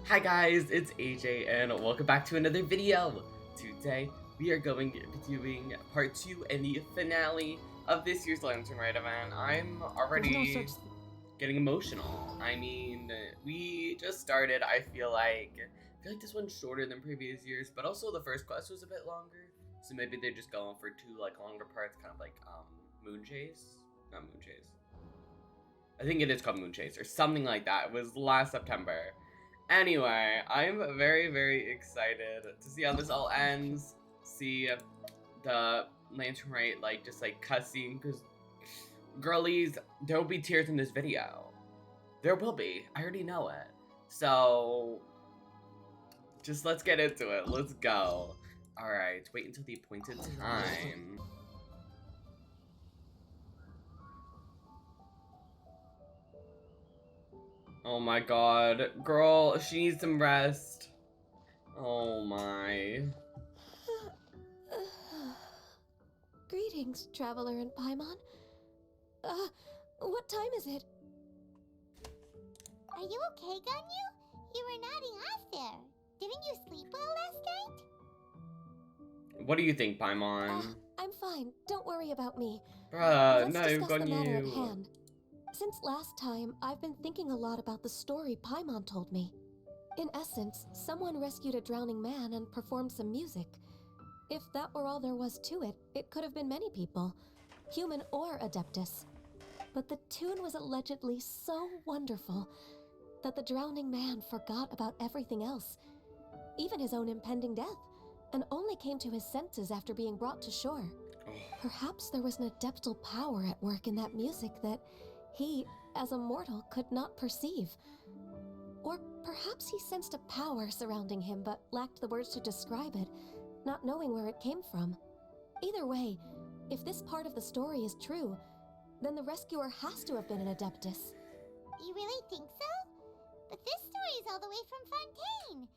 Hi guys, it's AJ and welcome back to another video. Today we are going to be doing part 2 and the finale of this year's Lantern Rite event. I'm already getting emotional. I mean, we just started. I feel like this one's shorter than previous years, but also the first quest was a bit longer. So maybe they're just going for two longer parts, kind of like Moon Chase? Not Moon Chase. I think it is called Moon Chase or something like that. It was last September. Anyway, I'm very excited to see how this all ends. See the Lantern Rite just cutscene, because girlies, there will be tears in this video. There will be. I already know it. So just let's get into it. Let's go. Alright, wait until the appointed time. Oh my god. Girl, she needs some rest. Oh my. Greetings, Traveler and Paimon. What time is it? Are you okay, Ganyu? You were nodding off there. Didn't you sleep well last night? What do you think, Paimon? I'm fine. Don't worry about me. Bruh, Let's no, discuss the matter at Ganyu. hand. Since last time, I've been thinking a lot about the story Paimon told me. In essence, someone rescued a drowning man and performed some music. If that were all there was to it, it could have been many people, human or Adeptus. But the tune was allegedly so wonderful that the drowning man forgot about everything else, even his own impending death, and only came to his senses after being brought to shore. Perhaps there was an adeptal power at work in that music that he, as a mortal, could not perceive. Or perhaps he sensed a power surrounding him but lacked the words to describe it, not knowing where it came from. Either way, if this part of the story is true, then the rescuer has to have been an Adeptus. You really think so? But this story is all the way from Fontaine.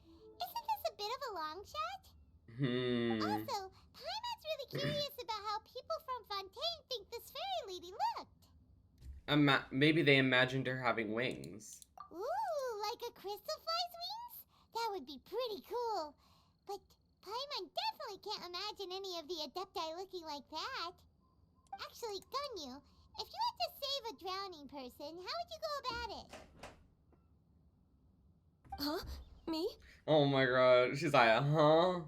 Isn't this a bit of a long shot? Also, Paimon's really curious about how people from Fontaine think this fairy lady looked. Maybe they imagined her having wings. Ooh, like a crystal fly's wings? That would be pretty cool. But Paimon definitely can't imagine any of the Adepti looking like that. Actually, Ganyu, if you had to save a drowning person, how would you go about it? Huh? Me? Oh my god, she's like, huh?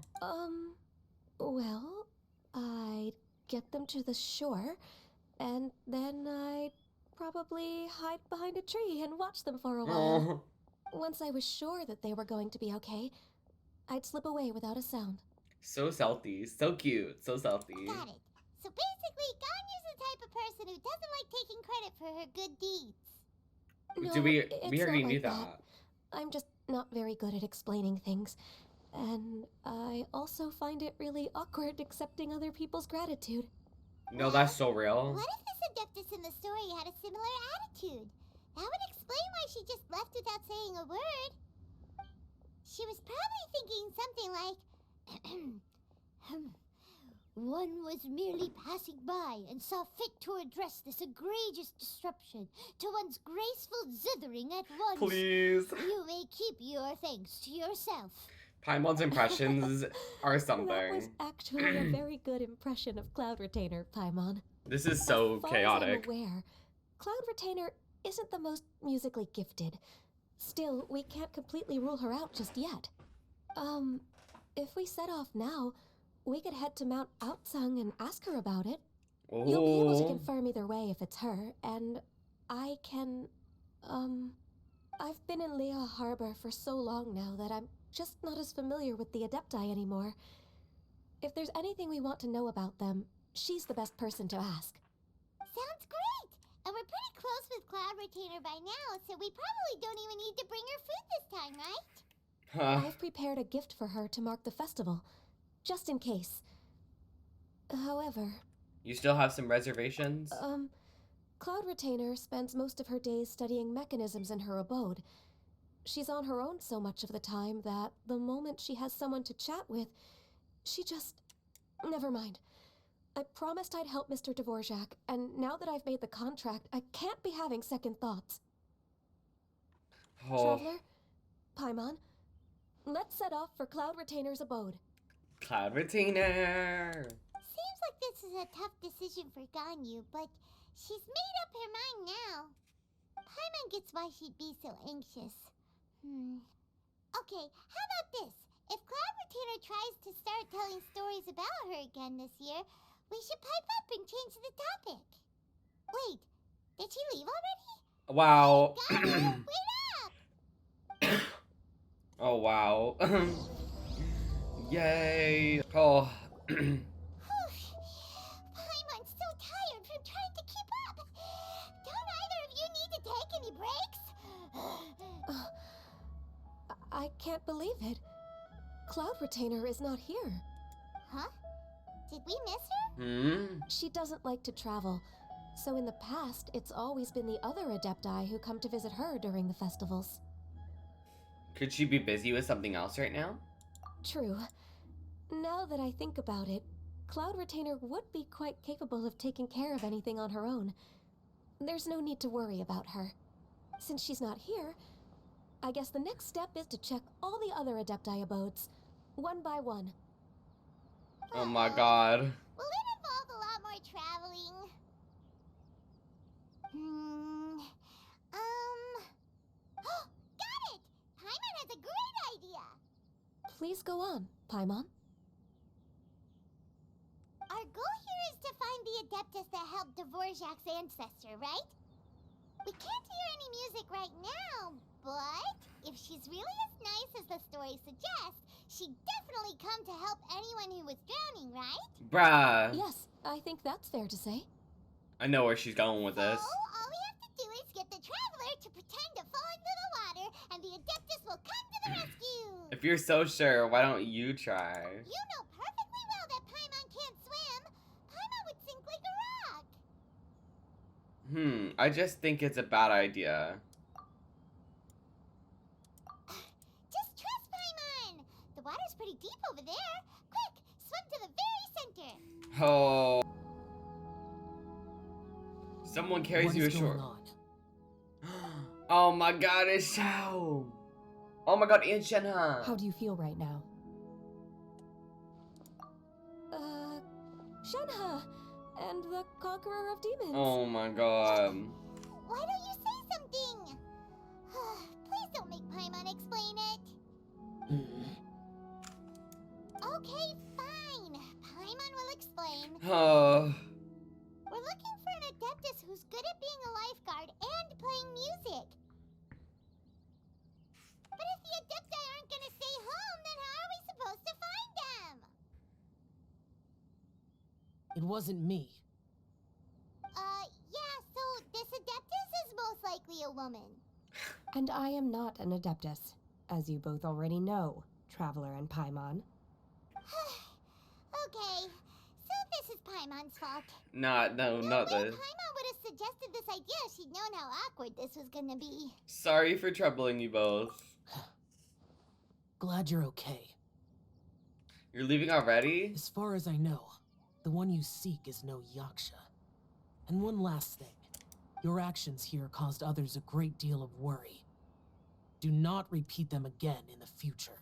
Well, I'd get them to the shore, and then I'd probably hide behind a tree and watch them for a while. Once I was sure that they were going to be okay, I'd slip away without a sound. So stealthy, so cute, so stealthy. Got it. So basically, Ganyu's the type of person who doesn't like taking credit for her good deeds. No, we already not knew like that. I'm just not very good at explaining things. And I also find it really awkward accepting other people's gratitude. No, that's so real. What if this Adeptus in the story had a similar attitude? That would explain why she just left without saying a word. She was probably thinking something like, one was merely passing by and saw fit to address this egregious disruption to one's graceful zithering at once. Please. You may keep your thanks to yourself. Paimon's impressions are something. That was actually a very good impression of Cloud Retainer, Paimon. This is so chaotic. As far as I'm aware, Cloud Retainer isn't the most musically gifted. Still, we can't completely rule her out just yet. If we set off now, we could head to Mount Outsung and ask her about it. Ooh. You'll be able to confirm either way if it's her, and I can, I've been in Lea Harbor for so long now that I'm just not as familiar with the Adepti anymore. If there's anything we want to know about them, she's the best person to ask. Sounds great! And we're pretty close with Cloud Retainer by now, so we probably don't even need to bring her food this time, right? I've prepared a gift for her to mark the festival, just in case. However... You still have some reservations? Cloud Retainer spends most of her days studying mechanisms in her abode. She's on her own so much of the time that the moment she has someone to chat with, she just... Never mind. I promised I'd help Mr. Dvorak, and now that I've made the contract, I can't be having second thoughts. Oh. Traveler? Paimon? Let's set off for Cloud Retainer's abode. Cloud Retainer! Seems like this is a tough decision for Ganyu, but she's made up her mind now. Paimon gets why she'd be so anxious. Okay, how about this? If Cloud Retainer tries to start telling stories about her again this year, we should pipe up and change the topic. Wait, did she leave already? Wow. Ganyu, wait up! Oh, wow. Yay. Oh. Paimon's so tired from trying to keep up. Don't either of you need to take any breaks? I can't believe it. Cloud Retainer is not here. Huh? Did we miss her? She doesn't like to travel, so in the past, it's always been the other Adepti who come to visit her during the festivals. Could she be busy with something else right now? True. Now that I think about it, Cloud Retainer would be quite capable of taking care of anything on her own. There's no need to worry about her. Since she's not here, I guess the next step is to check all the other Adepti abodes, one by one. Oh my god. Will it involve a lot more traveling? Got it! Paimon has a great idea! Please go on, Paimon. Our goal here is to find the Adeptus that helped Dvorak's ancestor, right? We can't hear any music right now, but if she's really as nice as the story suggests, she'd definitely come to help anyone who was drowning, right? Bruh. Yes, I think that's fair to say. I know where she's going with this. So, all we have to do is get the Traveler to pretend to fall into the water, and the Adeptus will come to the rescue! If you're so sure, why don't you try? You know perfectly well that Paimon can't swim! Paimon would sink like a rock! I just think it's a bad idea. Just trust Paimon! The water's pretty deep over there. Quick, swim to the very center! Oh. Someone carries you ashore. Oh my god, it's Xiao! Oh my god, and Shenhe! How do you feel right now? Shenhe! And the Conqueror of Demons! Oh my god. Why don't you say something? Please don't make Paimon explain it. Okay, fine. Paimon will explain. Oh. We're looking for an Adeptus who's good at being a lifeguard and playing music. But if the Adepti aren't gonna stay home, then how are we supposed to find them? It wasn't me. Yeah, so this Adeptus is most likely a woman. And I am not an Adeptus, as you both already know, Traveler and Paimon. Okay, so this is Paimon's fault. Not No this. way Paimon would have suggested this idea if she'd known how awkward this was gonna be. Sorry for troubling you both. Glad you're okay. You're leaving already? As far as I know, the one you seek is no Yaksha. And one last thing. Your actions here caused others a great deal of worry. Do not repeat them again in the future.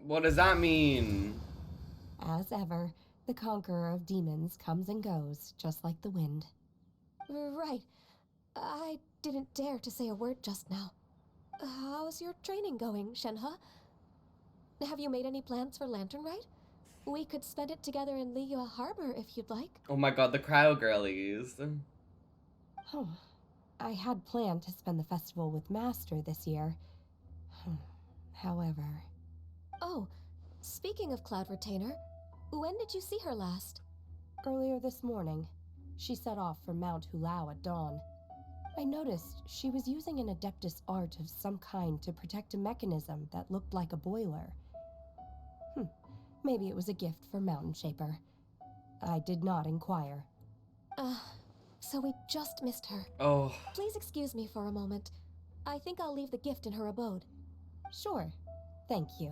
What does that mean? As ever, the Conqueror of Demons comes and goes, just like the wind. Right. I didn't dare to say a word just now. How's your training going, Shenhe? Have you made any plans for Lantern Rite? We could spend it together in Liyue Harbor if you'd like. Oh my god, the cryo girlies. Oh, I had planned to spend the festival with Master this year. However... Oh, speaking of Cloud Retainer, when did you see her last? Earlier this morning. She set off for Mount Hulao at dawn. I noticed she was using an Adeptus art of some kind to protect a mechanism that looked like a boiler. Maybe it was a gift for Mountain Shaper. I did not inquire. So we just missed her. Oh. Please excuse me for a moment. I think I'll leave the gift in her abode. Sure. Thank you.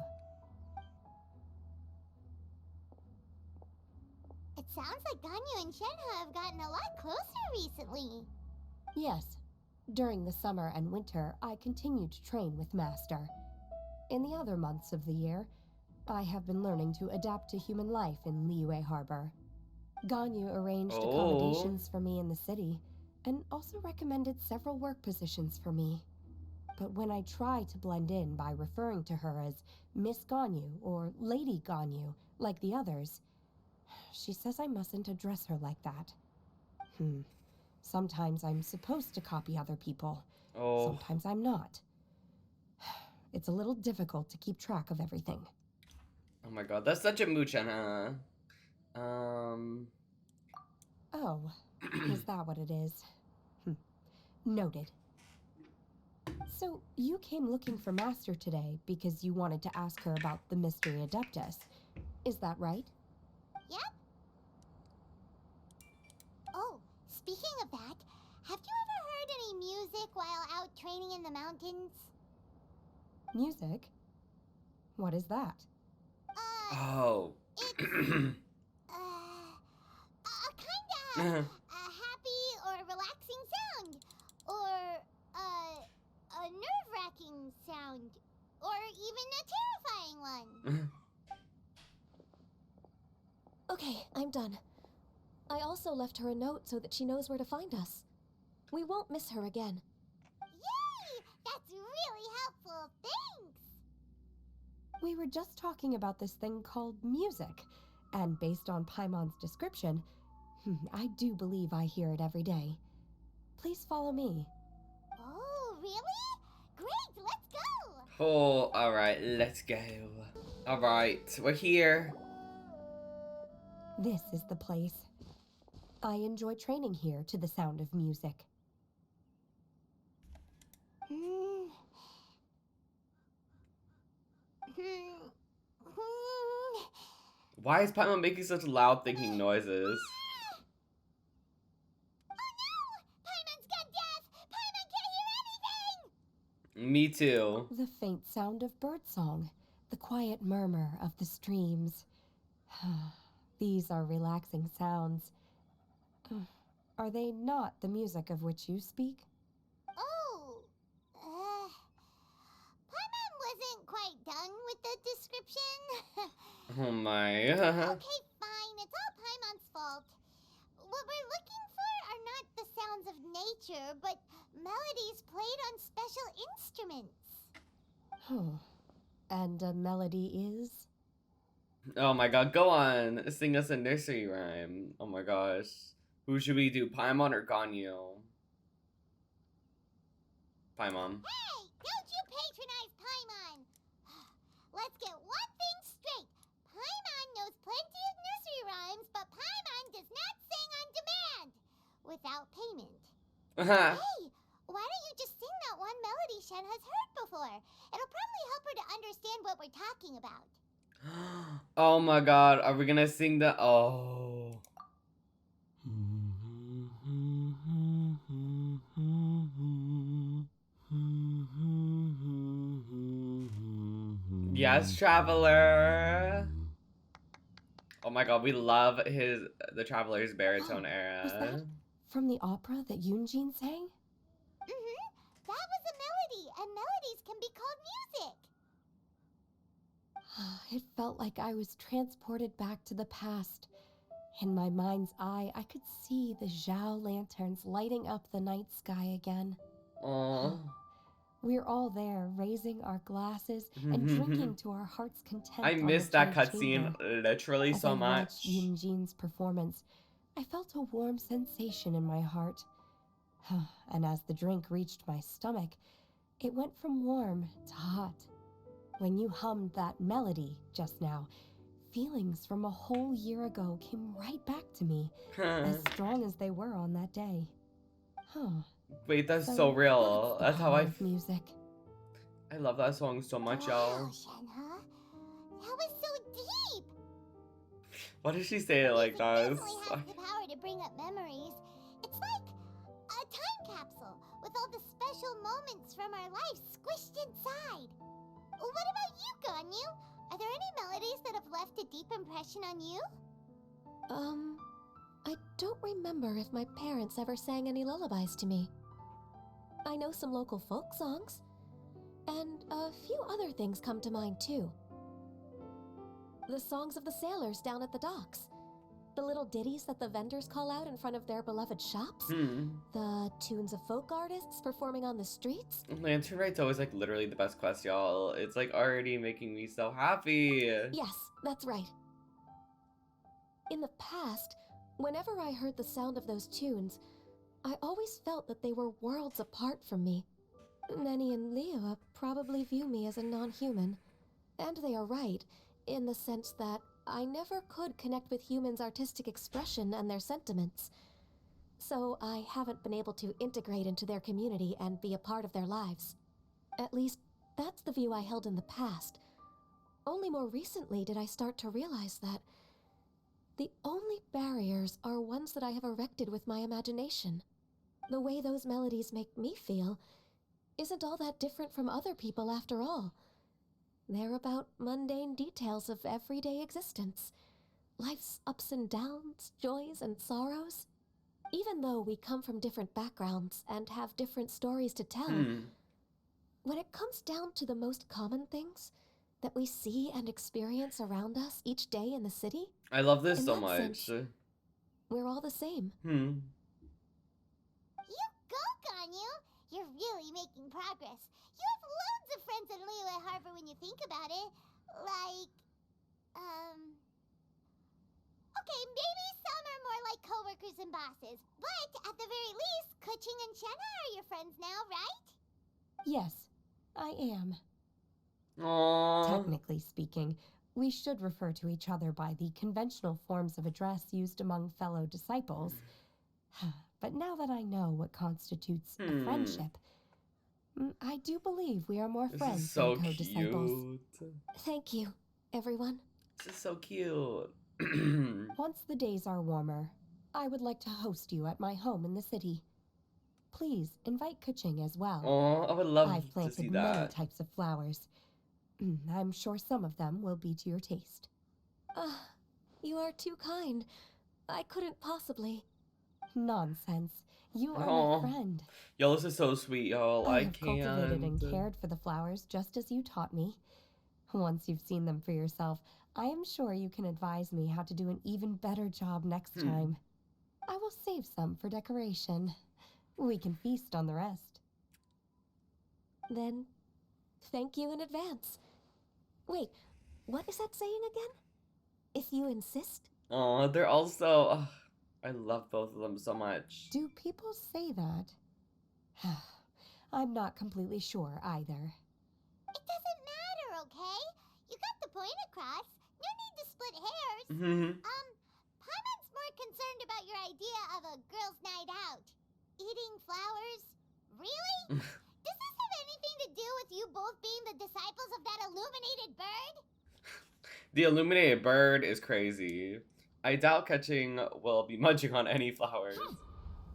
It sounds like Ganyu and Shenhe have gotten a lot closer recently. Yes. During the summer and winter, I continued to train with Master. in the other months of the year, I have been learning to adapt to human life in Liyue Harbor. Ganyu arranged Oh. accommodations for me in the city, and also recommended several work positions for me. But when I try to blend in by referring to her as Miss Ganyu or Lady Ganyu, like the others, she says I mustn't address her like that. Sometimes I'm supposed to copy other people. Oh. Sometimes I'm not. It's a little difficult to keep track of everything. Oh my god, that's such a mooch-chan, huh? Oh, is that what it is? Noted. So, you came looking for Master today because you wanted to ask her about the Mystery Adeptus. Is that right? Yep. Oh, speaking of that, have you ever heard any music while out training in the mountains? Music? What is that? Oh. It's, kinda a happy or relaxing sound. Or, a nerve-wracking sound. Or even a terrifying one. Okay, I'm done. I also left her a note so that she knows where to find us. We won't miss her again. Yay! That's really helpful, thanks! We were just talking about this thing called music, and based on Paimon's description, I do believe I hear it every day. Please follow me. Oh, really? Great, let's go! Oh, alright, let's go. Alright, we're here. This is the place. I enjoy training here to the sound of music. Why is Paimon making such loud thinking noises? Oh no! Paimon's gone deaf! Paimon can't hear anything! Me too. The faint sound of birdsong, the quiet murmur of the streams. These are relaxing sounds. Are they not the music of which you speak? Oh, Paimon wasn't quite done with the description. Oh my. Okay, fine. It's all Paimon's fault. What we're looking for are not the sounds of nature, but melodies played on special instruments. And a melody is? Oh my god, go on. Sing us a nursery rhyme. Oh my gosh. Who should we do, Paimon or Ganyu? Paimon. Hey, don't you patronize Paimon! Let's get one thing straight. Paimon knows plenty of nursery rhymes, but Paimon does not sing on demand. Without payment. Hey, why don't you just sing that one melody Shen has heard before? It'll probably help her to understand what we're talking about. Oh my god, are we gonna sing the... Oh. Yes, Traveler. Oh my god, we love the Traveler's baritone era. Was that from the opera that Yoonjin sang? That was a melody, and melodies can be called music. It felt like I was transported back to the past. In my mind's eye, I could see the Zhao lanterns lighting up the night sky again. Aww. We're all there, raising our glasses and drinking to our heart's content. I missed that cutscene literally so much. As I watched Yoonjin's performance, I felt a warm sensation in my heart. And as the drink reached my stomach, it went from warm to hot. When you hummed that melody just now, feelings from a whole year ago came right back to me, as strong as they were on that day. Wait, that's so real. That's how I... music. I love that song so much, y'all. Wow, Shen, huh? That was so deep. Why did she say it like that? It definitely has the power to bring up memories. It's like a time capsule with all the special moments from our lives squished inside. What about you, Ganyu? Are there any melodies that have left a deep impression on you? I don't remember if my parents ever sang any lullabies to me. I know some local folk songs, And a few other things come to mind too. The songs of the sailors down at the docks. The little ditties that the vendors call out in front of their beloved shops. The tunes of folk artists performing on the streets. Lantern Right's always like literally the best quest, y'all. It's like already making me so happy. Yes, that's right. In the past, whenever I heard the sound of those tunes, I always felt that they were worlds apart from me. Nenny and Leah probably view me as a non-human. And they are right, in the sense that I never could connect with humans' artistic expression and their sentiments. So I haven't been able to integrate into their community and be a part of their lives. At least, that's the view I held in the past. Only more recently did I start to realize that the only barriers are ones that I have erected with my imagination. The way those melodies make me feel isn't all that different from other people after all. They're about mundane details of everyday existence. Life's ups and downs, joys and sorrows. Even though we come from different backgrounds and have different stories to tell, when it comes down to the most common things that we see and experience around us each day in the city, I love this in so that much. sense, we're all the same. You go, Ganyu! You're really making progress. You have loads of friends in Liyue Harbor when you think about it. Like, okay, maybe some are more like coworkers and bosses. But at the very least, Kuching and Shenna are your friends now, right? Yes, I am. Aww. Technically speaking, we should refer to each other by the conventional forms of address used among fellow disciples. But now that I know what constitutes a friendship, I do believe we are more This friends is so than co-disciples. cute. Thank you, everyone. This is so cute. Once the days are warmer, I would like to host you at my home in the city. Please invite Kuching as well. Oh, I would love I've to see planted many that. types of flowers. I'm sure some of them will be to your taste. You are too kind. I couldn't possibly. Nonsense. You are Aw. my friend. Y'all, this is so sweet, y'all. I I have can't. cultivated and cared for the flowers just as you taught me. Once you've seen them for yourself, I am sure you can advise me how to do an even better job next time. I will save some for decoration. We can feast on the rest. Then, thank you in advance. Wait, what is that saying again? If you insist? Oh, they're also. I love both of them so much. Do people say that? I'm not completely sure either. It doesn't matter, okay? You got the point across. No need to split hairs. Paimon's more concerned about your idea of a girls' night out. Eating flowers? Really? Does this have anything to do with you both being the disciples of that illuminated bird? The illuminated bird is crazy. I doubt Kuching will be munching on any flowers.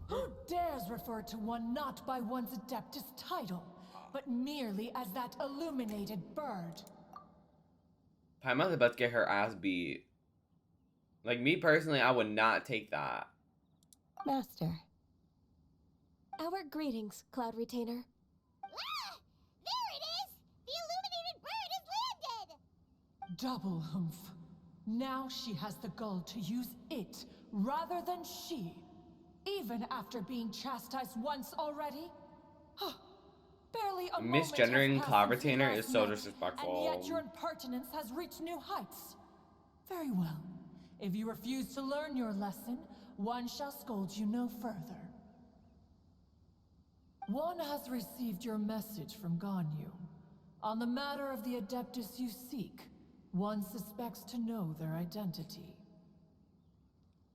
Who dares refer to one not by one's Adeptus title, but merely as that illuminated bird? Paimon's about to get her ass beat. Like, me personally, I would not take that. Master. Our greetings, Cloud Retainer. Ah! There it is! The illuminated bird has landed! Double humph. Now she has the gall to use it rather than she, even after being chastised once already. Barely a moment has Misgendering passed Cloud since we Retainer last is so met, disrespectful. and yet your impertinence has reached new heights. Very well. If you refuse to learn your lesson, one shall scold you no further. One has received your message from Ganyu. On the matter of the Adeptus you seek, one suspects to know their identity.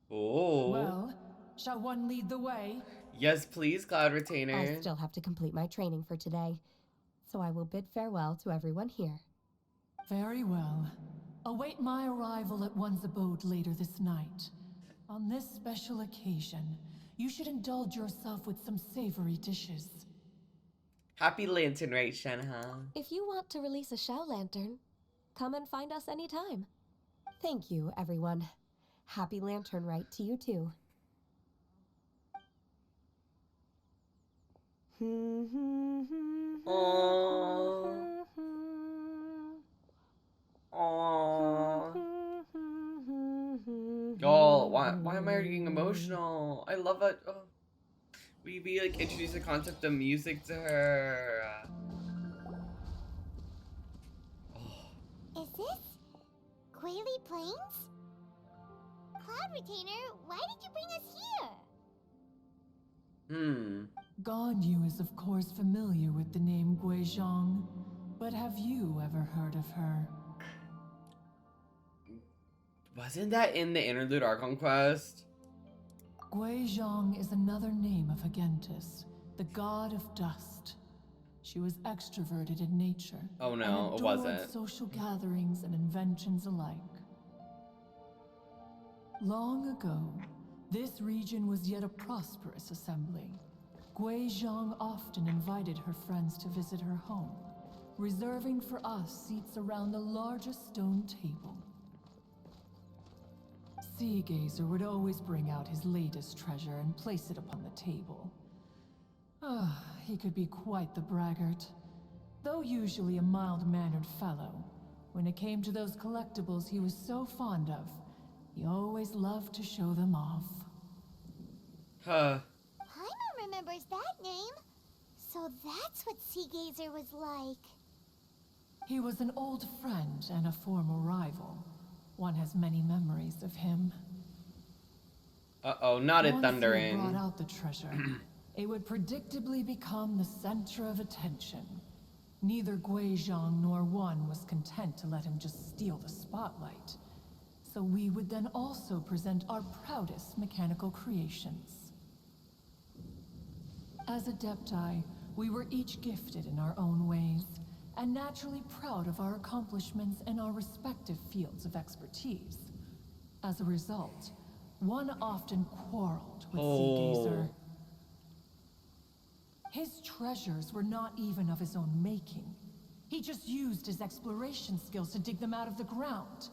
Oh. Well, shall one lead the way? Yes, please, Cloud Retainer. I still have to complete my training for today, so I will bid farewell to everyone here. Very well. Await my arrival at one's abode later this night. On this special occasion, you should indulge yourself with some savory dishes. Happy Lantern Right, Shenha. If you want to release a Shao Lantern, come and find us anytime. Thank you, everyone. Happy Lantern Rite to you too. Aww. Aww. Y'all, why am I getting emotional? I love it. Oh. We like introduce the concept of music to her. Is this Quaily Plains? Cloud Retainer, why did you bring us here? Ganyu is of course familiar with the name Guizhong, but have you ever heard of her? Wasn't that in the Interlude Archon quest? Guizhong is another name of Agentis, the god of dust. She was extroverted in nature. Oh no, and it adored wasn't. social gatherings and inventions alike. Long ago, this region was yet a prosperous assembly. Guizhong often invited her friends to visit her home, reserving for us seats around the largest stone table. Sea Gazer would always bring out his latest treasure and place it upon the table. He could be quite the braggart. Though usually a mild-mannered fellow, when it came to those collectibles he was so fond of, he always loved to show them off. Paimon remembers that name. So that's what Sea Gazer was like. He was an old friend and a former rival. One has many memories of him. Uh-oh, not it Once he thundering. brought out the treasure, it would predictably become the center of attention. Neither Guizhong nor One was content to let him just steal the spotlight. So we would then also present our proudest mechanical creations. As Adepti, we were each gifted in our own ways, and naturally proud of our accomplishments in our respective fields of expertise. As a result, One often quarreled with Sea Gazer. His treasures were not even of his own making. He just used his exploration skills to dig them out of the ground.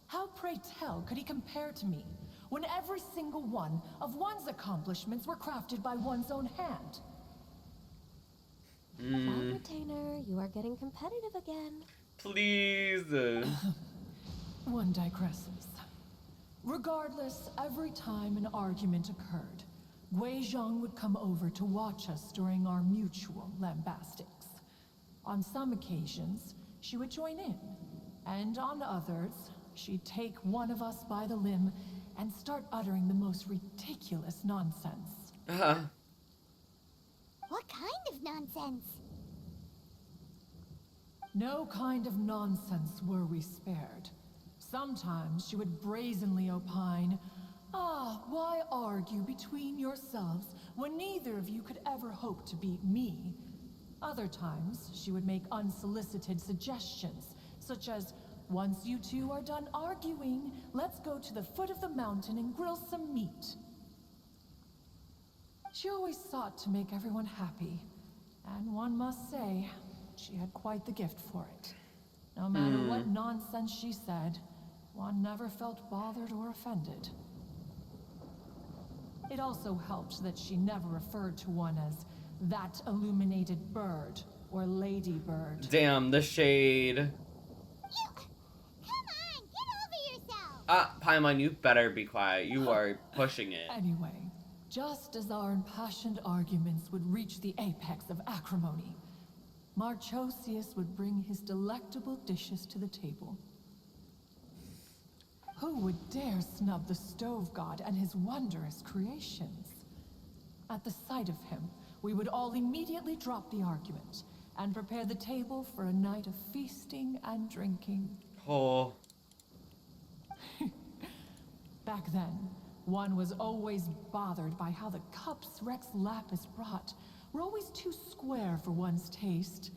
How, pray tell, could he compare to me, when every single one of One's accomplishments were crafted by one's own hand? Cloud Retainer, you are getting competitive again. Please. One digresses. Regardless, every time an argument occurred, Guizhong would come over to watch us during our mutual lambastics. On some occasions, she would join in, and on others, she'd take one of us by the limb and start uttering the most ridiculous nonsense. What kind of nonsense? No kind of nonsense were we spared. Sometimes she would brazenly opine, why argue between yourselves when neither of you could ever hope to beat me? Other times, she would make unsolicited suggestions, such as, once you two are done arguing, let's go to the foot of the mountain and grill some meat. She always sought to make everyone happy, and one must say, she had quite the gift for it. No matter what nonsense she said, One never felt bothered or offended. It also helped that she never referred to One as that illuminated bird or ladybird. Damn, the shade. Come on, get over yourself! Paimon, you better be quiet. You are pushing it. Anyway, just as our impassioned arguments would reach the apex of acrimony, Marchosius would bring his delectable dishes to the table. Who would dare snub the stove god and his wondrous creations? At the sight of him, we would all immediately drop the argument and prepare the table for a night of feasting and drinking. Oh. Back then, One was always bothered by how the cups Rex Lapis brought were always too square for one's taste.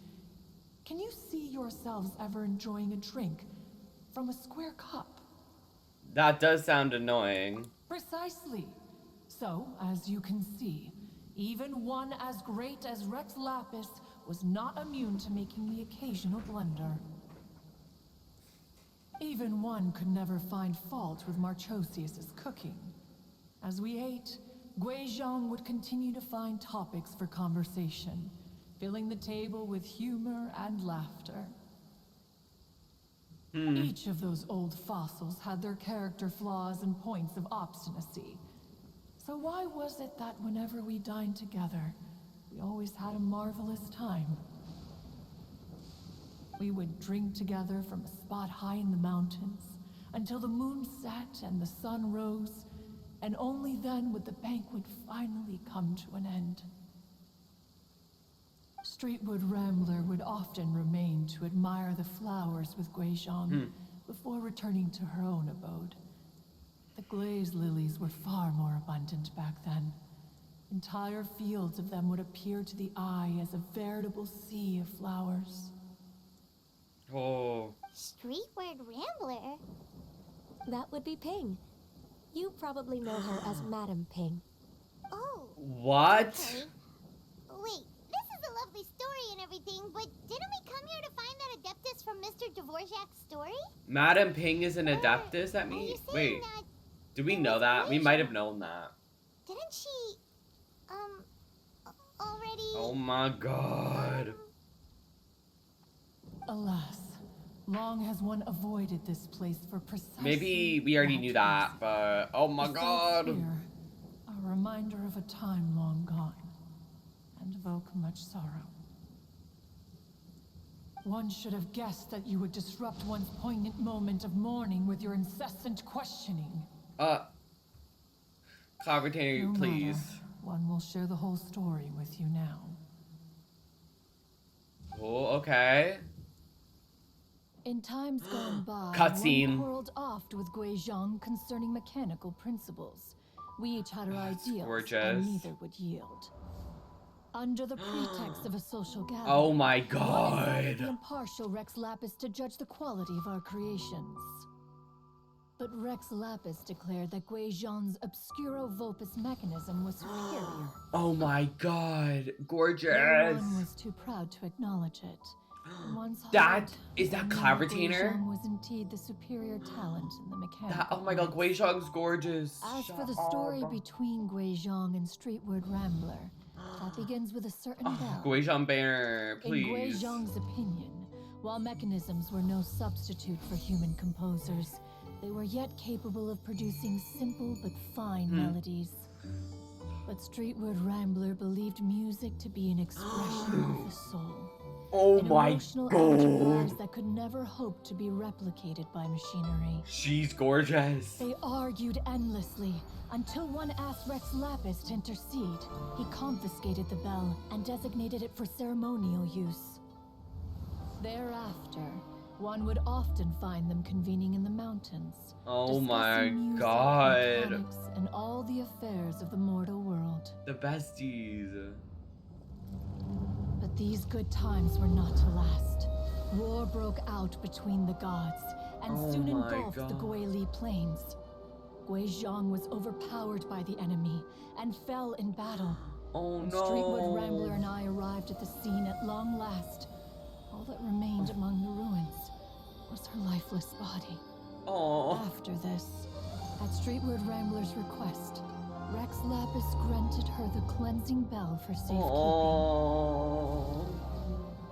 Can you see yourselves ever enjoying a drink from a square cup? That does sound annoying. Precisely. So, as you can see, even one as great as Rex Lapis was not immune to making the occasional blunder. Even One could never find fault with Marchosius's cooking. As we ate, Guizhong would continue to find topics for conversation, filling the table with humor and laughter. Each of those old fossils had their character flaws and points of obstinacy. So why was it that whenever we dined together, we always had a marvelous time? We would drink together from a spot high in the mountains until the moon set and the sun rose, and only then would the banquet finally come to an end. Streetwood Rambler would often remain to admire the flowers with Guizhong before returning to her own abode. The glaze lilies were far more abundant back then. Entire fields of them would appear to the eye as a veritable sea of flowers. Oh. Streetward Rambler? That would be Ping. You probably know her as Madam Ping. Oh. What? Okay. Wait, this is a lovely story and everything, but didn't we come here to find that Adeptus from Mr. Dvorak's story? Madam Ping is an Adeptus? That Are you means. saying Wait. that Do we it know was that? We might have Guizhong? known that. Didn't she, already... Oh my god. Alas, long has one avoided this place for precisely Maybe we already knew that, reason. but oh my The god. sights here, a reminder of a time long gone, and evoke much sorrow. One should have guessed that you would disrupt one's poignant moment of mourning with your incessant questioning. Commentator, No please. matter, one will share the whole story with you now. Oh, okay. In times gone by, Cutscene. one quarreled oft with Guizhong concerning mechanical principles. We each had our That's ideals, gorgeous. and neither would yield. Under the pretext of a social gathering, Oh my one invited the god. impartial Rex Lapis to judge the quality of our creations. But Rex Lapis declared that Guizhong's Obscuro Vopus mechanism was superior. Oh my god. No Gorgeous. one was too proud to acknowledge it. In one's That heart, is that one knew Cloud Retainer? Guizhong was indeed the superior talent in the mechanical That, oh my god, arts. Guizhong's gorgeous. As for the Shut story up. between Guizhong and Streetward Rambler, that begins with a certain bell. Guizhong banner, In please. Guizhong's opinion, while mechanisms were no substitute for human composers, they were yet capable of producing simple but fine melodies. But Streetward Rambler believed music to be an expression of the soul. Oh An my emotional enterprise god. that could never hope to be replicated by machinery. She's gorgeous. They argued endlessly until one asked Rex Lapis to intercede. He confiscated the bell and designated it for ceremonial use. Thereafter, one would often find them convening in the mountains. Oh my discussing music, god. mechanics, and all the affairs of the mortal world. The besties. But these good times were not to last. War broke out between the gods, and Oh soon my engulfed the God. Guili plains. Guizhong was overpowered by the enemy and fell in battle. Oh When no. Streetwood Rambler and I arrived at the scene at long last, all that remained among the ruins was her lifeless body. Oh. After this, at Streetwood Rambler's request, Rex Lapis granted her the cleansing bell for safekeeping. Oh.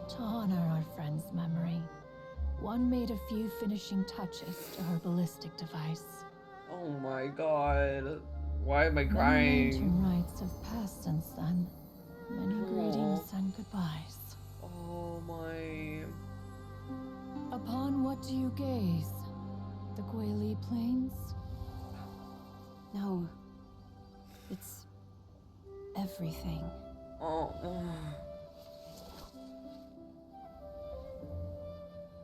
To honor our friend's memory, one made a few finishing touches to her ballistic device. Oh my god. Why am I Many crying? lantern rites have passed since then. Many greetings and goodbyes. Oh my. Upon what do you gaze? The Guili Plains? No. It's everything. Oh.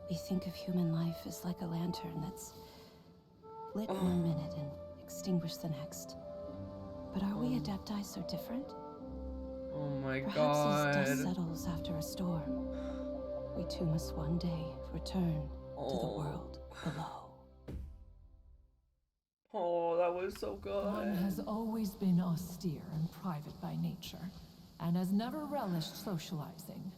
We think of human life as like a lantern that's lit one minute and extinguished the next. But are we Adepti so different? Oh my Perhaps as dust god. settles after a storm, we too must one day return to the Oh. world below. Oh, that was so One good. has always been austere and private by nature, and has never relished socializing.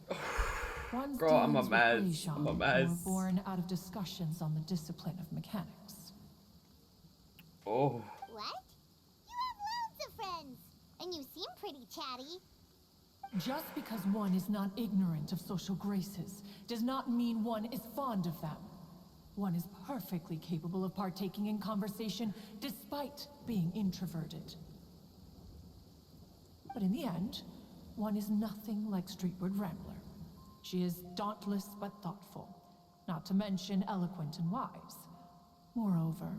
One's Girl, I'm a dealings with mess. Guizhong I'm a were mess. born out of discussions on the discipline of mechanics. Oh. What? You have loads of friends. and you seem pretty chatty. Just because one is not ignorant of social graces does not mean one is fond of them. One is perfectly capable of partaking in conversation despite being introverted. But in the end, one is nothing like Streetward Rambler. She is dauntless but thoughtful, not to mention eloquent and wise. Moreover,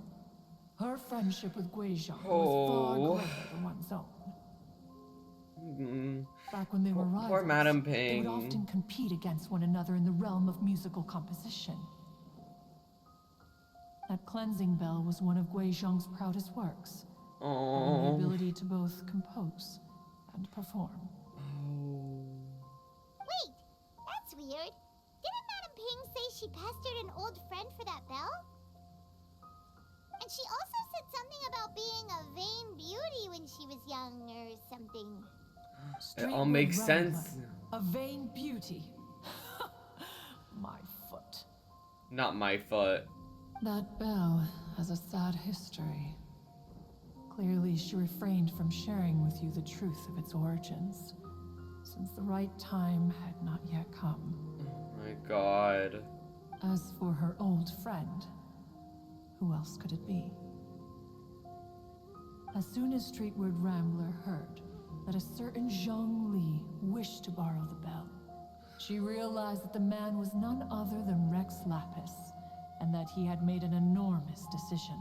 her friendship with Guizhong was far greater than one's own. Back when they were rivals, poor Madam they Ping. would often compete against one another in the realm of musical composition. That cleansing bell was one of Guizhong's proudest works. Having the ability to both compose and perform. Wait, that's weird. Didn't Madam Ping say she pestered an old friend for that bell? And she also said something about being a vain beauty when she was young or something. It all makes Rambler, sense. A vain beauty. My foot. Not my foot. That bell has a sad history. Clearly, she refrained from sharing with you the truth of its origins, since the right time had not yet come. Oh my god. As for her old friend, who else could it be? As soon as Streetward Rambler heard that a certain Zhong Li wished to borrow the bell, she realized that the man was none other than Rex Lapis, and that he had made an enormous decision.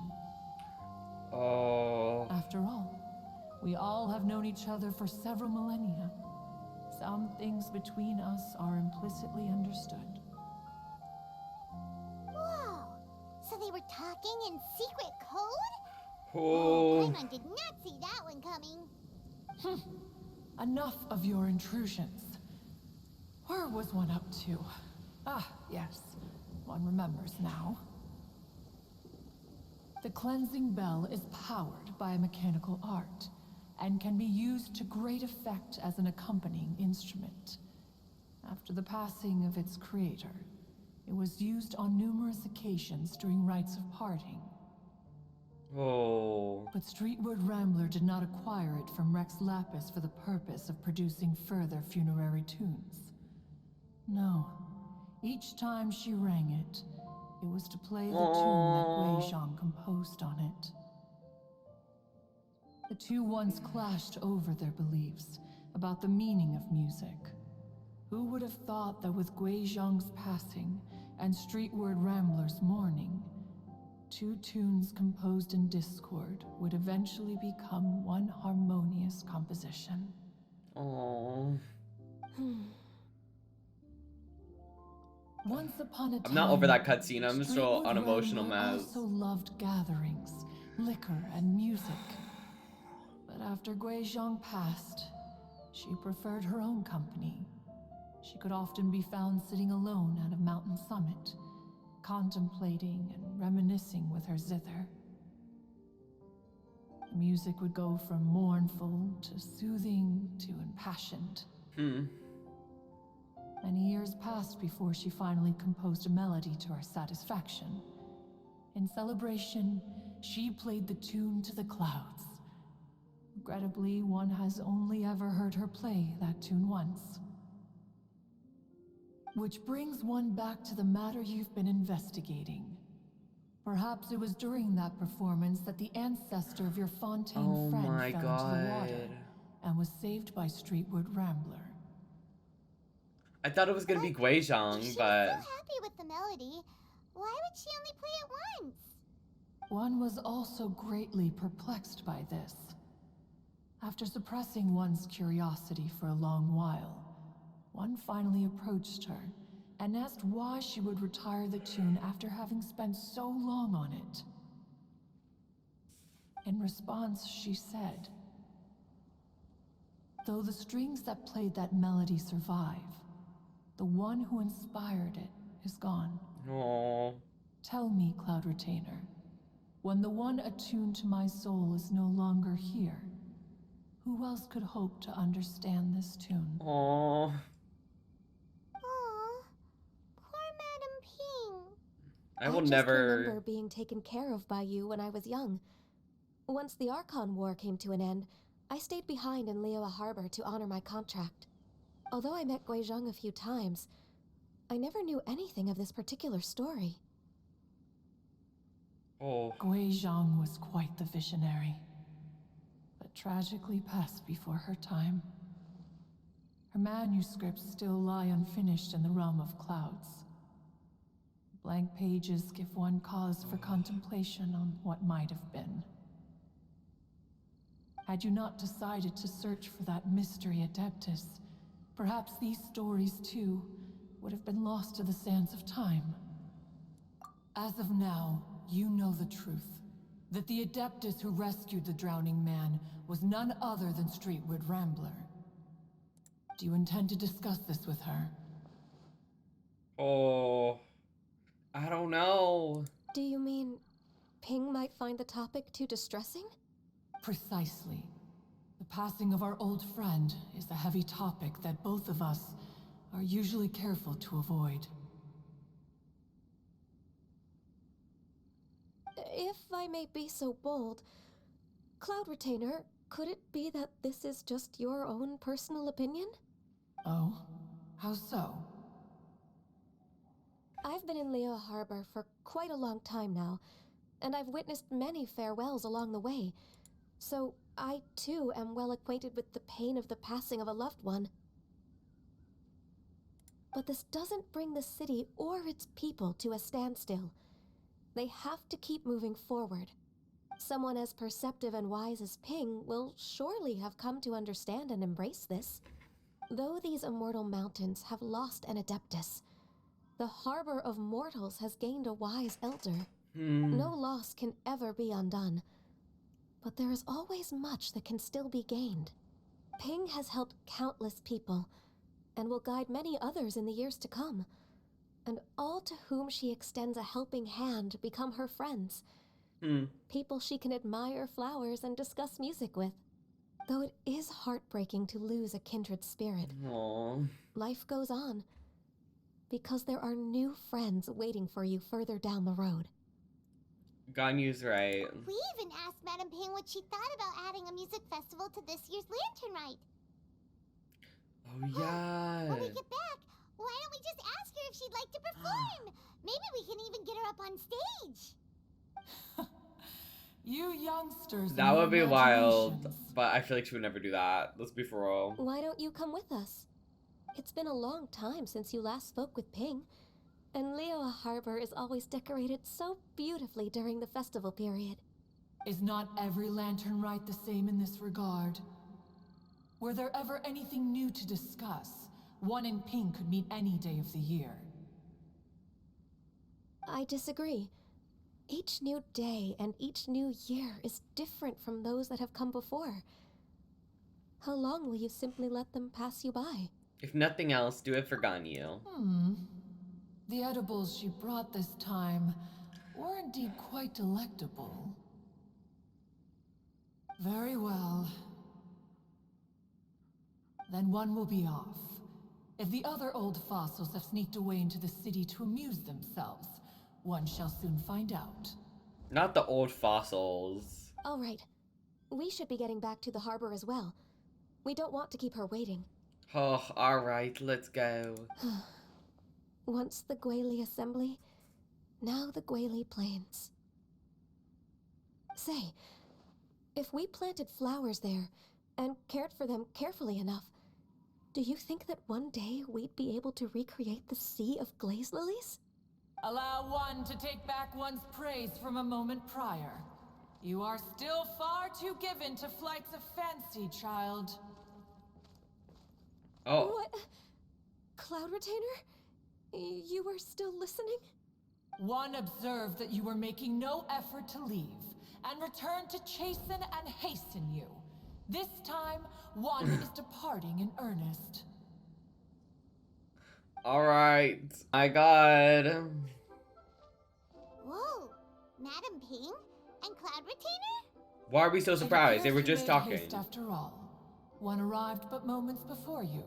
Oh. After all, we all have known each other for several millennia. Some things between us are implicitly understood. Whoa! So they were talking in secret code? Oh. Paimon did not see that one coming. Enough of your intrusions. Where was one up to? Ah, yes. One remembers now. The cleansing bell is powered by a mechanical art, and can be used to great effect as an accompanying instrument. After the passing of its creator, it was used on numerous occasions during rites of parting. Oh. But Streetward Rambler did not acquire it from Rex Lapis for the purpose of producing further funerary tunes. No. Each time she rang it, it was to play the tune that Guizhong composed on it. The two once clashed over their beliefs about the meaning of music. Who would have thought that with Guizhong's passing and Streetward Rambler's mourning, two tunes composed in discord would eventually become one harmonious composition? Oh. Once upon a time, I'm not over that cutscene. I'm still Streetward on emotional Rambler mess. also loved gatherings, liquor, and music. But after Guizhong passed, she preferred her own company. She could often be found sitting alone at a mountain summit, contemplating and reminiscing with her zither. The music would go from mournful to soothing to impassioned. Many years passed before she finally composed a melody to her satisfaction. In celebration, she played the tune to the clouds. Regrettably, one has only ever heard her play that tune once. Which brings one back to the matter you've been investigating. Perhaps it was during that performance that the ancestor of your Fontaine friend fell into the water and was saved by Streetward Rambler. I thought it was gonna be Guizhong, If but she was so happy with the melody, why would she only play it once? One was also greatly perplexed by this. After suppressing one's curiosity for a long while, one finally approached her and asked why she would retire the tune after having spent so long on it. In response, she said, "Though the strings that played that melody survive, the one who inspired it is gone. oh. Tell me, Cloud Retainer, when the one attuned to my soul is no longer here, who else could hope to understand this tune?" Oh. Aw, poor Madam Ping. I will just never. remember being taken care of by you when I was young. Once the Archon War came to an end, I stayed behind in Liyue Harbor to honor my contract. Although I met Guizhong a few times, I never knew anything of this particular story. Oh. Guizhong was quite the visionary, but tragically passed before her time. Her manuscripts still lie unfinished in the realm of clouds. Blank pages give one cause for contemplation on what might have been. Had you not decided to search for that mystery Adeptus, perhaps these stories, too, would have been lost to the sands of time. As of now, you know the truth. That the Adeptus who rescued the drowning man was none other than Streetwood Rambler. Do you intend to discuss this with her? Oh. I don't know. Do you mean Ping might find the topic too distressing? Precisely. The passing of our old friend is a heavy topic that both of us are usually careful to avoid. If I may be so bold, Cloud Retainer, could it be that this is just your own personal opinion? Oh? How so? I've been in Liyue Harbor for quite a long time now, and I've witnessed many farewells along the way, so I too am well acquainted with the pain of the passing of a loved one. But this doesn't bring the city or its people to a standstill. They have to keep moving forward. Someone as perceptive and wise as Ping will surely have come to understand and embrace this. Though these immortal mountains have lost an Adeptus, the harbor of mortals has gained a wise elder. No loss can ever be undone, but there is always much that can still be gained. Ping has helped countless people, and will guide many others in the years to come. And all to whom she extends a helping hand become her friends. People she can admire flowers and discuss music with. Though it is heartbreaking to lose a kindred spirit, Aww. life goes on. Because there are new friends waiting for you further down the road. Ganyu's right. We even asked Madame Ping what she thought about adding a music festival to this year's Lantern Rite. Oh, yeah. When we get back, why don't we just ask her if she'd like to perform? Maybe we can even get her up on stage. You youngsters. That would be wild, but I feel like she would never do that. Let's be for real. Why don't you come with us? It's been a long time since you last spoke with Ping, and Liyue Harbor is always decorated so beautifully during the festival period. Is not every Lantern Rite the same in this regard? Were there ever anything new to discuss? One in Ping could meet any day of the year. I disagree. Each new day and each new year is different from those that have come before. How long will you simply let them pass you by? If nothing else, do it for Ganyu. The edibles she brought this time were indeed quite delectable. Very well. Then one will be off. If the other old fossils have sneaked away into the city to amuse themselves, one shall soon find out. Not the old fossils. All right. We should be getting back to the harbor as well. We don't want to keep her waiting. Oh, alright, let's go. Once the Guili Assembly, now the Guili Plains. Say, if we planted flowers there and cared for them carefully enough, do you think that one day we'd be able to recreate the sea of glaze lilies? Allow one to take back one's praise from a moment prior. You are still far too given to flights of fancy, child. Oh. What? Cloud Retainer? You were still listening? One observed that you were making no effort to leave, and returned to chasten and hasten you. This time, one is departing in earnest. Alright. My god. Whoa, Madame Ping and Cloud Retainer? Why are we so surprised? They were just talking. Haste after all. One arrived but moments before you.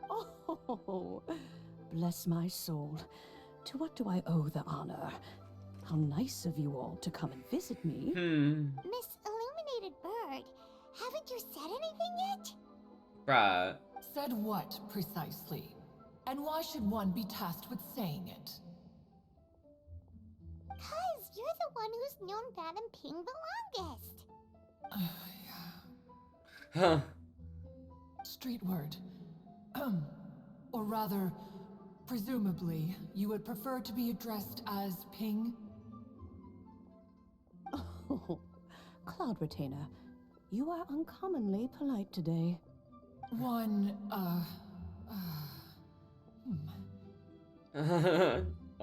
Oh, bless my soul. To what do I owe the honor? How nice of you all to come and visit me. Miss Illuminated Bird, Haven't you said anything yet? Bruh. Said what, precisely? And why should one be tasked with saying it? 'Cause you're the one who's known Madam Ping the longest. Huh. Street word. Or rather, presumably, you would prefer to be addressed as Ping? Oh, Cloud Retainer, you are uncommonly polite today. One,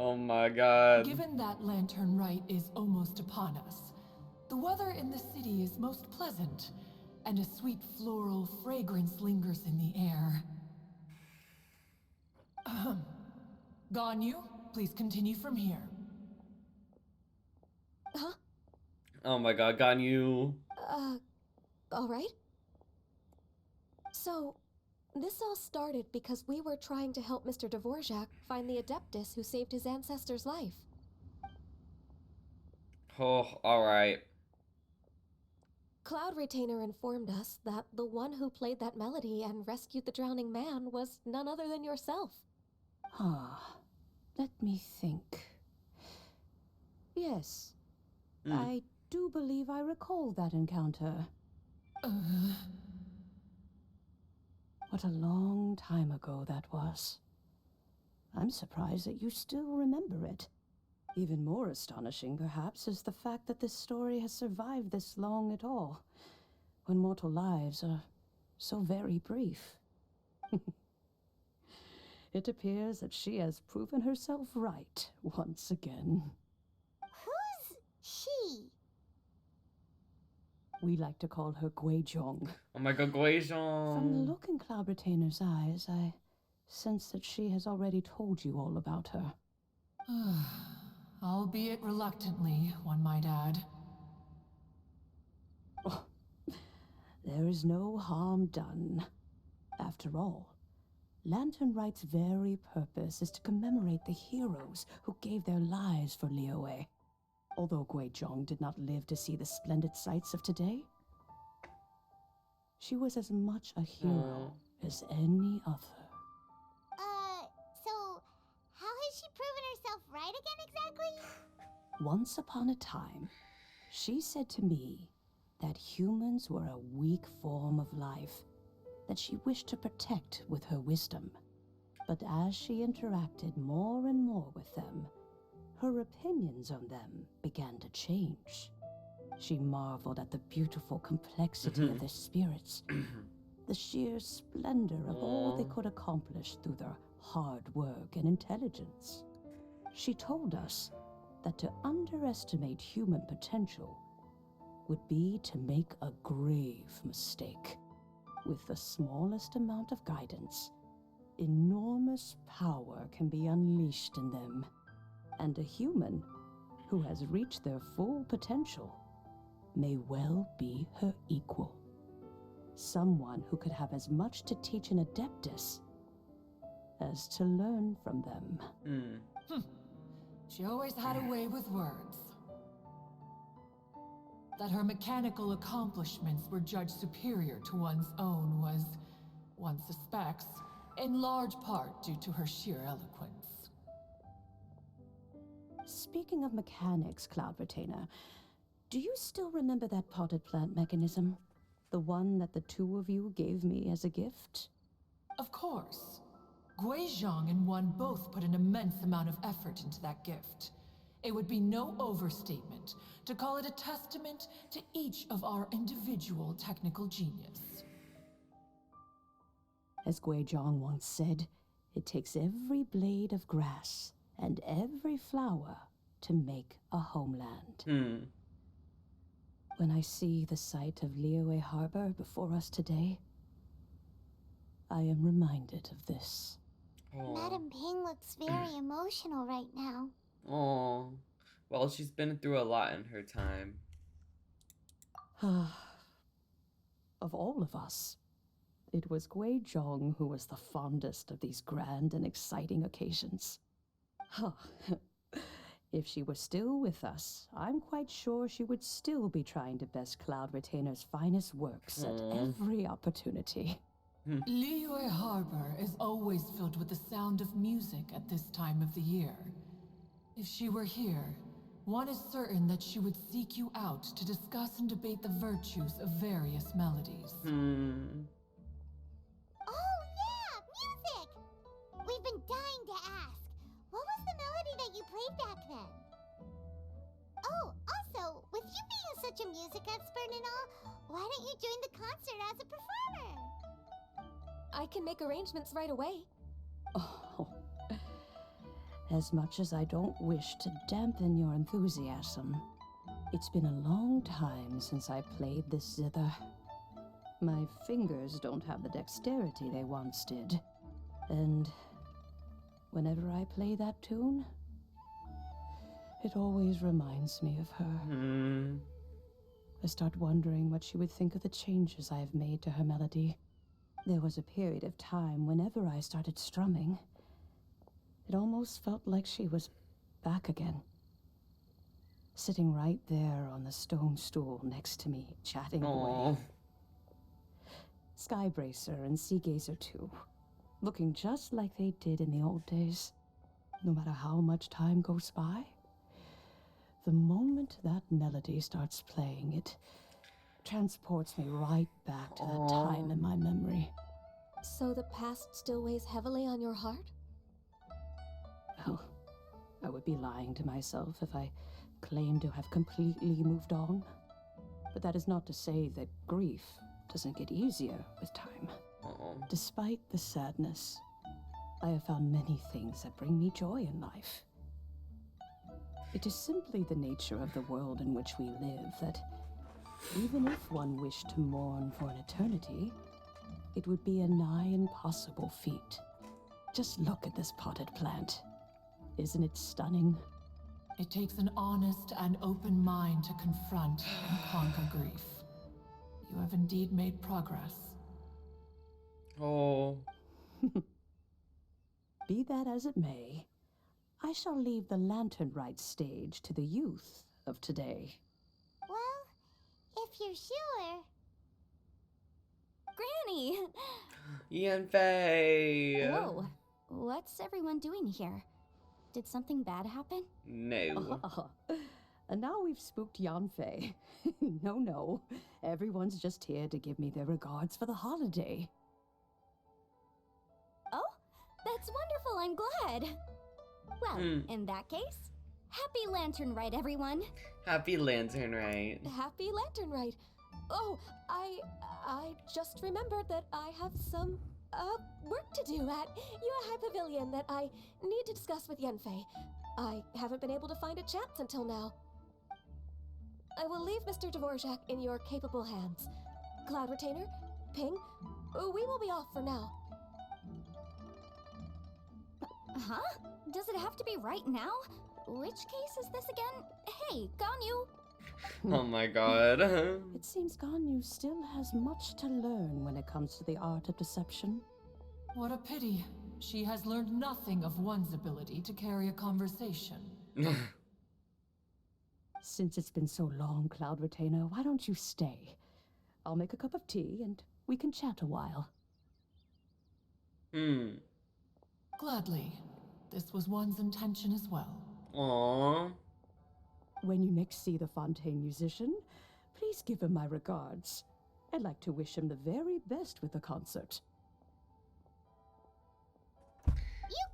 Oh my god. Given that Lantern Rite is almost upon us, the weather in the city is most pleasant, and a sweet floral fragrance lingers in the air. Ganyu, please continue from here. Huh? Oh my god, Ganyu. Alright. So, this all started because we were trying to help Mr. Dvorak find the Adeptus who saved his ancestor's life. Oh, alright. Cloud Retainer informed us that the one who played that melody and rescued the drowning man was none other than yourself. Ah, let me think. Yes, I do believe I recall that encounter. What a long time ago that was. I'm surprised that you still remember it. Even more astonishing, perhaps, is the fact that this story has survived this long at all, when mortal lives are so very brief. It appears that she has proven herself right once again. Who's she? We like to call her Guizhong. Oh my god, From the Guizhong. look in Cloud Retainer's eyes, I sense that she has already told you all about her. Albeit reluctantly, one might add. Oh, there is no harm done. After all, Lantern Rite's very purpose is to commemorate the heroes who gave their lives for Liyue. Although Guizhong did not live to see the splendid sights of today, she was as much a hero as any other. So, how has she proven herself right again exactly? Once upon a time, she said to me that humans were a weak form of life that she wished to protect with her wisdom. But as she interacted more and more with them, her opinions on them began to change. She marveled at the beautiful complexity of their spirits, the sheer splendor of all they could accomplish through their hard work and intelligence. She told us that to underestimate human potential would be to make a grave mistake. With the smallest amount of guidance, enormous power can be unleashed in them. And a human who has reached their full potential may well be her equal. Someone who could have as much to teach an Adeptus as to learn from them. She always had a way with words. That her mechanical accomplishments were judged superior to one's own was, one suspects, in large part due to her sheer eloquence. Speaking of mechanics, Cloud Retainer, do you still remember that potted plant mechanism? The one that the two of you gave me as a gift? Of course. Guizhong and one both put an immense amount of effort into that gift. It would be no overstatement to call it a testament to each of our individual technical genius. As Guizhong once said, it takes every blade of grass and every flower to make a homeland. When I see the sight of Liyue Harbor before us today, I am reminded of this. Madam Ping looks very emotional right now. Oh, well, she's been through a lot in her time. Of all of us, it was Guizhong who was the fondest of these grand and exciting occasions. If she were still with us, I'm quite sure she would still be trying to best Cloud Retainer's finest works at every opportunity. Liyue Harbor is always filled with the sound of music at this time of the year. If she were here, one is certain that she would seek you out to discuss and debate the virtues of various melodies. Oh yeah, music! We've been dying to ask. What was the melody that you played back then? Oh, also, with you being such a music expert and all, why don't you join the concert as a performer? I can make arrangements right away. Oh, as much as I don't wish to dampen your enthusiasm, it's been a long time since I played this zither. My fingers don't have the dexterity they once did, and whenever I play that tune, it always reminds me of her. I start wondering what she would think of the changes I have made to her melody. There was a period of time whenever I started strumming, it almost felt like she was back again. Sitting right there on the stone stool next to me, chatting away. Skybracer and Seagazer too, looking just like they did in the old days. No matter how much time goes by, the moment that melody starts playing, it transports me right back to that time in my memory. So the past still weighs heavily on your heart? Well, I would be lying to myself if I claimed to have completely moved on. But that is not to say that grief doesn't get easier with time. Despite the sadness, I have found many things that bring me joy in life. It is simply the nature of the world in which we live that even if one wished to mourn for an eternity, it would be a nigh impossible feat. Just look at this potted plant. Isn't it stunning? It takes an honest and open mind to confront and conquer grief. You have indeed made progress. Be that as it may, I shall leave the lantern rite stage to the youth of today. Well, if you're sure. Granny! Yanfei! Whoa, what's everyone doing here? Did something bad happen? No. And now we've spooked Yanfei. No. Everyone's just here to give me their regards for the holiday. Oh, that's wonderful, I'm glad. Well, in that case, happy Lantern Rite, everyone. Happy Lantern Rite. Happy Lantern Rite. Oh, I just remembered that I have some, work to do at Yuehai Pavilion that I need to discuss with Yanfei. I haven't been able to find a chance until now. I will leave Mr. Dvorak in your capable hands. Cloud Retainer, Ping, we will be off for now. Huh? Does it have to be right now? Which case is this again? Hey, Ganyu! Oh my god. It seems Ganyu still has much to learn when it comes to the art of deception. What a pity. She has learned nothing of one's ability to carry a conversation. Since it's been so long, Cloud Retainer, why don't you stay? I'll make a cup of tea and we can chat a while. Gladly. This was one's intention as well. Aww. When you next see the Fontaine musician, please give him my regards. I'd like to wish him the very best with the concert. You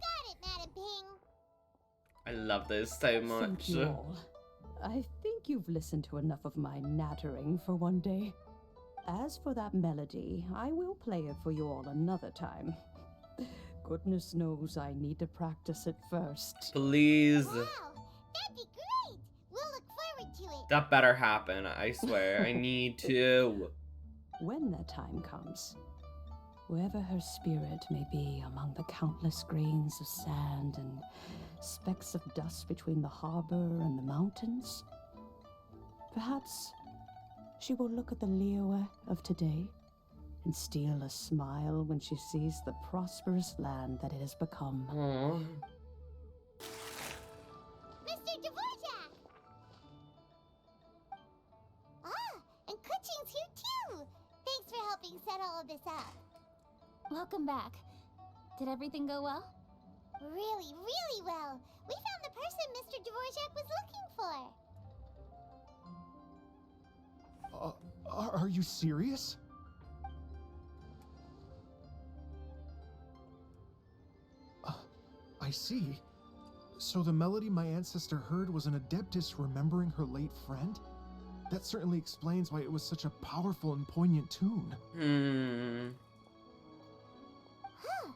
got it, Madam Ping. I love this so much. Thank you all. I think you've listened to enough of my nattering for one day. As for that melody, I will play it for you all another time. Goodness knows I need to practice it first. Please. Wow, that'd be great. We'll look forward to it. That better happen, I swear. I need to. When that time comes, wherever her spirit may be among the countless grains of sand and specks of dust between the harbor and the mountains, perhaps she will look at the Liyue of today and steal a smile when she sees the prosperous land that it has become. Aww. Mr. all this up. Welcome back. Did everything go well? Really, really well. We found the person Mr. Dvorak was looking for. Are you serious? I see. So the melody my ancestor heard was an adeptus remembering her late friend? That certainly explains why it was such a powerful and poignant tune. Huh.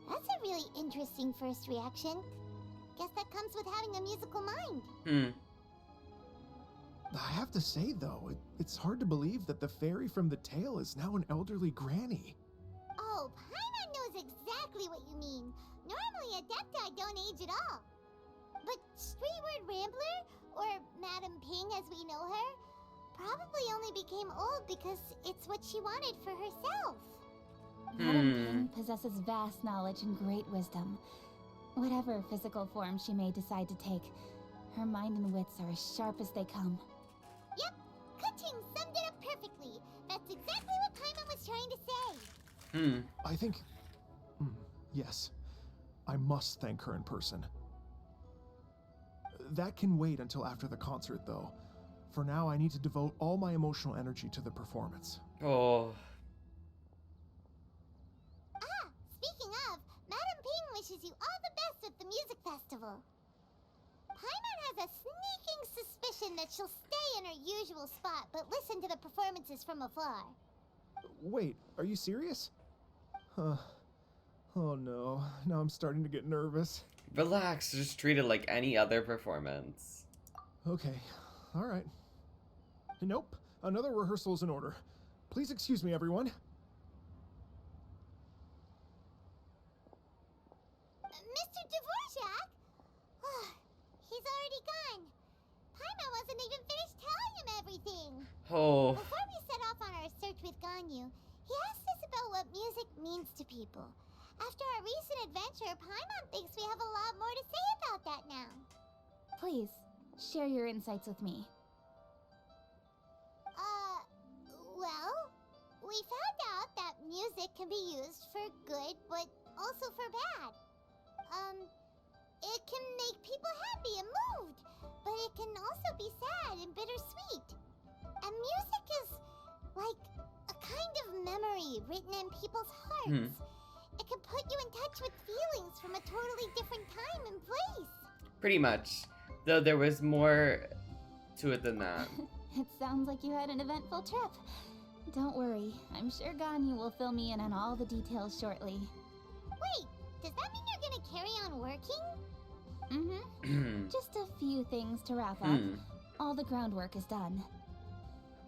That's a really interesting first reaction. Guess that comes with having a musical mind. I have to say, though, it's hard to believe that the fairy from the tale is now an elderly granny. Oh, Paimon knows exactly what you mean. Normally, Adepti don't age at all. But Streetward Rambler, or Madam Ping as we know her, probably only became old because it's what she wanted for herself. Madam Ping possesses vast knowledge and great wisdom. Whatever physical form she may decide to take, her mind and wits are as sharp as they come. Yep, Kuching summed it up perfectly. That's exactly what Paimon was trying to say. I think... yes. I must thank her in person. That can wait until after the concert, though. For now, I need to devote all my emotional energy to the performance. Oh. Ah, speaking of, Madam Ping wishes you all the best with the music festival. Paimon has a sneaking suspicion that she'll stay in her usual spot, but listen to the performances from afar. Wait, are you serious? Huh. Oh no, now I'm starting to get nervous. Relax, just treat it like any other performance. Okay, alright. Nope, another rehearsal is in order. Please excuse me, everyone. Mr. Dvorak? He's already gone. Paimon wasn't even finished telling him everything. Oh. Before we set off on our search with Ganyu, he asked us about what music means to people. After our recent adventure, Paimon thinks we have a lot more to say about that now. Please, share your insights with me. Well, we found out that music can be used for good, but also for bad. It can make people happy and moved, but it can also be sad and bittersweet. And music is like a kind of memory written in people's hearts. It can put you in touch with feelings from a totally different time and place. Pretty much. Though there was more to it than that. It sounds like you had an eventful trip. Don't worry, I'm sure Ganyu will fill me in on all the details shortly. Wait, does that mean you're gonna carry on working? Just a few things to wrap up. All the groundwork is done.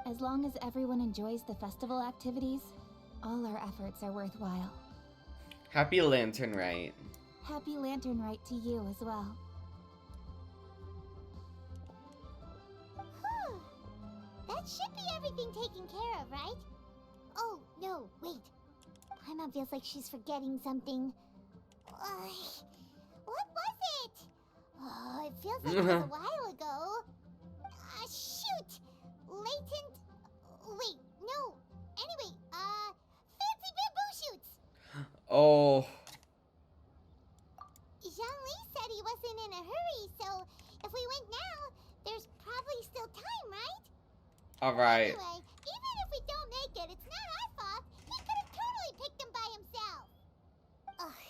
As long as everyone enjoys the festival activities, all our efforts are worthwhile. Happy Lantern Rite. Happy Lantern Rite to you as well. That should be everything taken care of, right? Oh, no, wait. Paimon feels like she's forgetting something. What was it? Oh, it feels like it was a while ago. Shoot! Latent... Wait, no. Anyway, fancy bamboo shoots! Oh. Zhang-Li said he wasn't in a hurry, so if we went now, there's probably still time, right? Alright. Anyway, even if we don't make it, it's not our fault. He could have totally picked them by himself. Ugh.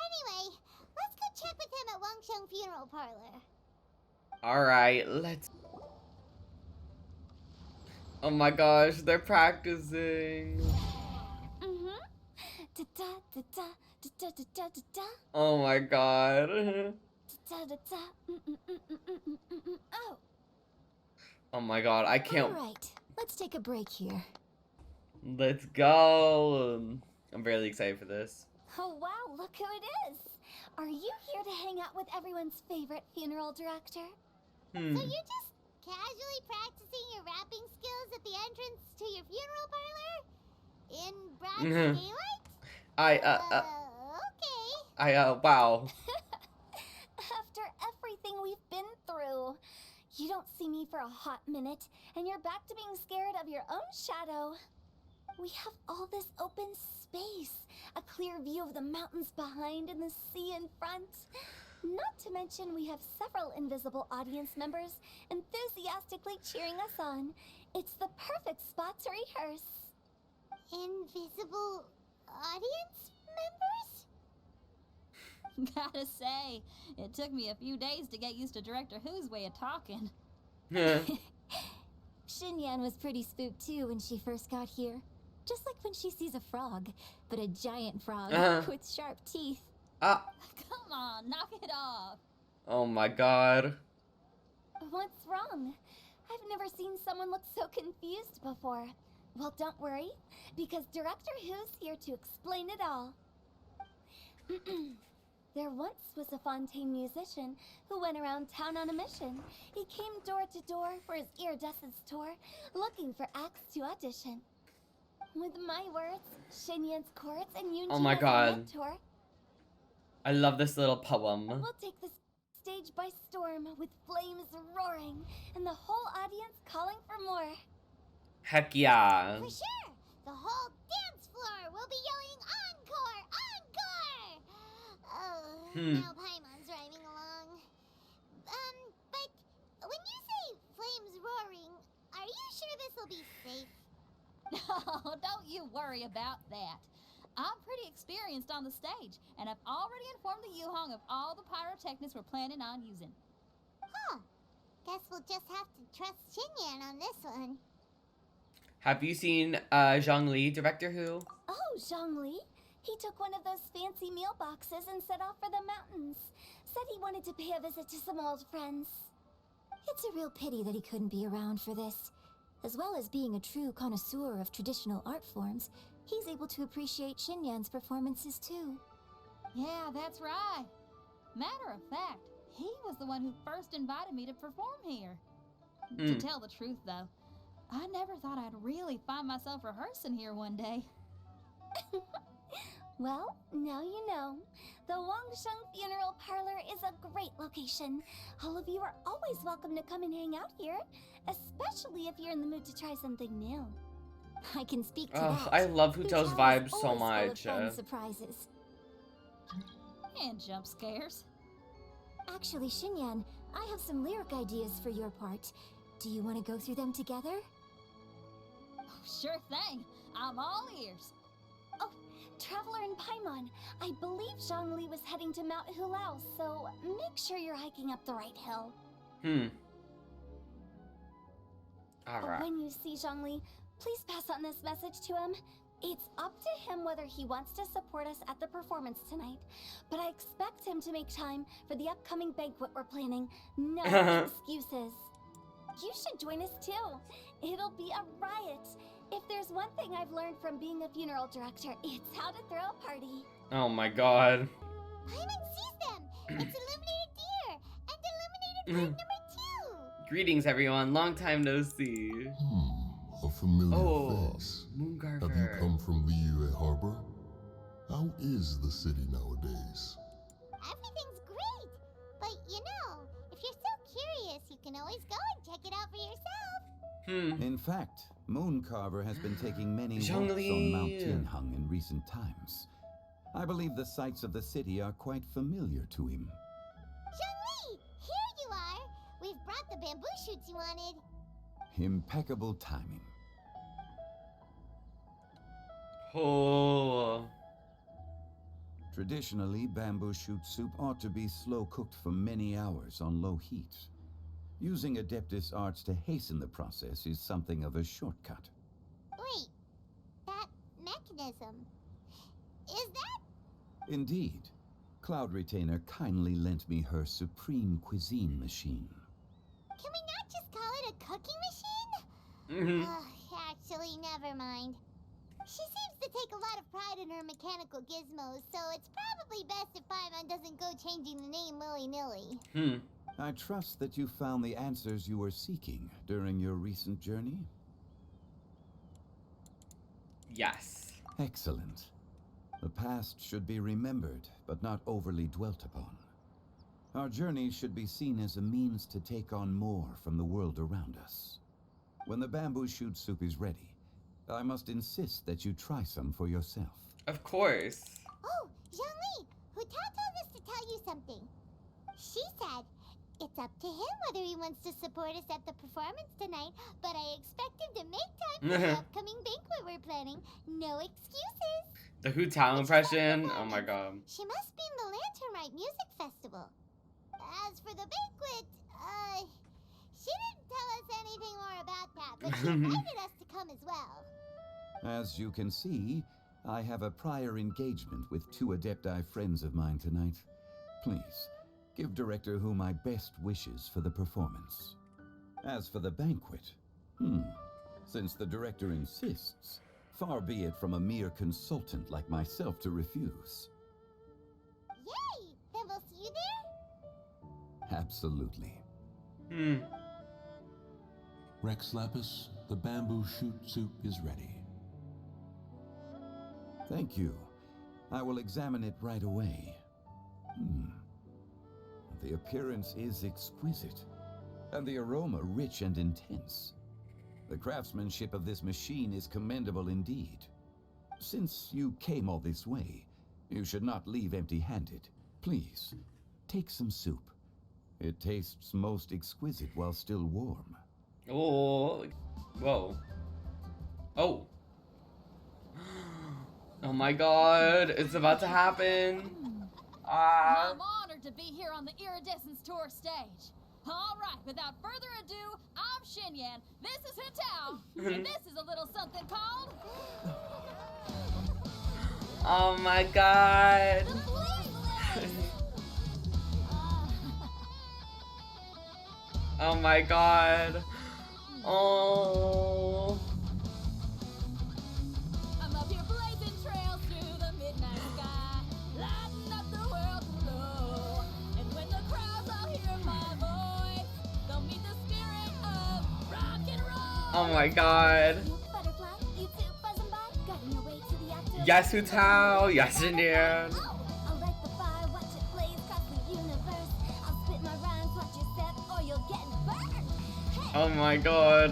Anyway, let's go check with him at Wangsheng Funeral Parlor. Alright, let's... Oh my gosh, they're practicing. Oh my god. Oh. Oh my god, I can't... Alright, let's take a break here. Let's go. I'm really excited for this. Oh wow, look who it is! Are you here to hang out with everyone's favorite funeral director? So you're just casually practicing your rapping skills at the entrance to your funeral parlor? In broad daylight? Okay. Wow. After everything we've been through, you don't see me for a hot minute, and you're back to being scared of your own shadow. We have all this open space, a clear view of the mountains behind and the sea in front. Not to mention we have several invisible audience members enthusiastically cheering us on. It's the perfect spot to rehearse. Invisible audience members? Gotta say, it took me a few days to get used to Director Who's way of talking. Xinyan was pretty spooked too when she first got here. Just like when she sees a frog, but a giant frog with sharp teeth. Come on, knock it off. Oh my god. What's wrong? I've never seen someone look so confused before. Well, don't worry, because Director Who's here to explain it all. There once was a Fontaine musician who went around town on a mission. He came door to door for his iridescence tour, looking for acts to audition. With my words, Xinyan's chords, and Yunji's Oh my god. mentor, I love this little poem. we'll take the stage by storm with flames roaring and the whole audience calling for more. Heck yeah. For sure! The whole dance floor will be yelling encore! Encore! Oh, now Paimon's rhyming along. But when you say flames roaring, are you sure this'll be safe? No, don't you worry about that. I'm pretty experienced on the stage, and I've already informed the Guizhong of all the pyrotechnics we're planning on using. Huh. Guess we'll just have to trust Xinyan on this one. Have you seen Zhongli, Director Who? Oh, Zhongli. He took one of those fancy meal boxes and set off for the mountains. Said he wanted to pay a visit to some old friends. It's a real pity that he couldn't be around for this. As well as being a true connoisseur of traditional art forms, he's able to appreciate Xinyan's performances too. Yeah, that's right. Matter of fact, he was the one who first invited me to perform here. To tell the truth, though, I never thought I'd really find myself rehearsing here one day. Well, now you know. The Wangsheng Funeral Parlor is a great location. All of you are always welcome to come and hang out here, especially if you're in the mood to try something new. I can speak to that. I love Huto's Hu Tao vibes is so always full of much. fun surprises. And jump scares. Actually, Xinyan, I have some lyric ideas for your part. Do you want to go through them together? Oh, sure thing. I'm all ears. Oh, Traveler in Paimon, I believe Zhongli was heading to Mount Hulao, so make sure you're hiking up the right hill. Alright. When you see Zhongli, please pass on this message to him. It's up to him whether he wants to support us at the performance tonight, but I expect him to make time for the upcoming banquet we're planning. No excuses. You should join us too. It'll be a riot. If there's one thing I've learned from being a funeral director, it's how to throw a party. Oh my god. Paimon sees them! It's Illuminated Deer! And Illuminated Friend number 2! Greetings, everyone. Long time no see. A familiar face. Moongarver. Have you come from Liyue Harbor? How is the city nowadays? Everything's great! But you know, if you're so curious, you can always go and check it out for yourself. In fact, Mooncarver has been taking many walks Zhongli. on Mount Tianheng in recent times. I believe the sights of the city are quite familiar to him. Zhongli! Here you are! We've brought the bamboo shoots you wanted. Impeccable timing. Oh. Traditionally, bamboo shoot soup ought to be slow cooked for many hours on low heat. Using Adeptus arts to hasten the process is something of a shortcut. Wait, that mechanism. Is that? Indeed. Cloud Retainer kindly lent me her supreme cuisine machine. Can we not just call it a cooking machine? Actually, never mind. She seems to take a lot of pride in her mechanical gizmos, so it's probably best if Paimon doesn't go changing the name willy-nilly. I trust that you found the answers you were seeking during your recent journey? Yes. Excellent. The past should be remembered, but not overly dwelt upon. Our journey should be seen as a means to take on more from the world around us. When the bamboo shoot soup is ready, I must insist that you try some for yourself. Of course. Oh, Zhongli, Hutao told us to tell you something. She said it's up to him whether he wants to support us at the performance tonight, but I expect him to make time for the upcoming banquet we're planning. No excuses. The Hutao impression? Oh my god. She must be in the Lantern Rite Music Festival. As for the banquet, she didn't tell us anything more about that, but she invited us to come as well. As you can see, I have a prior engagement with 2 Adepti friends of mine tonight. Please, give Director Hu my best wishes for the performance. As for the banquet, since the Director insists, far be it from a mere consultant like myself to refuse. Yay! Then we'll see you there? Absolutely. Rex Lapis, the bamboo shoot soup is ready. Thank you. I will examine it right away. The appearance is exquisite, and the aroma rich and intense. The craftsmanship of this machine is commendable indeed. Since you came all this way, you should not leave empty-handed. Please, take some soup. It tastes most exquisite while still warm. Oh, whoa. Oh. Oh my god, it's about to happen. I'm honored to be here on the Iridescence Tour stage. All right, without further ado, I'm Xinyan, this is Hutao, and this is a little something called... Oh my god. Oh my god. Oh. I'm up here blazing trails through the midnight sky, lighting up the world below. And when the crowds all hear my voice, they'll meet the spirit of rock and roll. Oh my god. Yes, Hutao. Yes, Indian. Oh my god.